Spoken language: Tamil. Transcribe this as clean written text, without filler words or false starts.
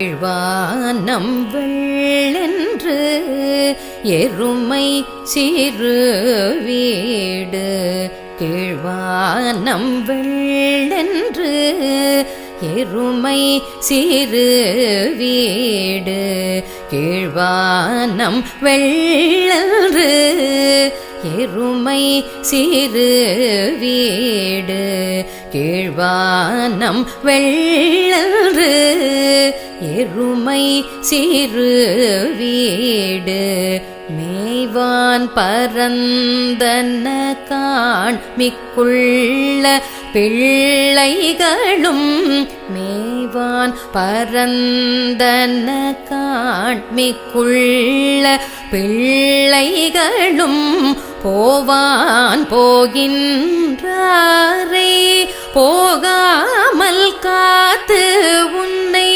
கீழ்வானம் வெள்ளென்று எருமை சிறு வீடு. கீழ்வானம் வெள்ளென்று எருமை சிறு வீடு. கீழ்வானம் வெள்ளென்று எருமை சிறு வீடு. கீழ்வானம் வெள்ளென்று எருமை சிறு வீடு. மேய்வான் பரந்தன காண்மிக்குள்ள பிள்ளைகளும். மேய்வான் பரந்தன காண்மிக்குள்ள பிள்ளைகளும். போவான் போகின்றாரை போகாமல் காத்து உன்னை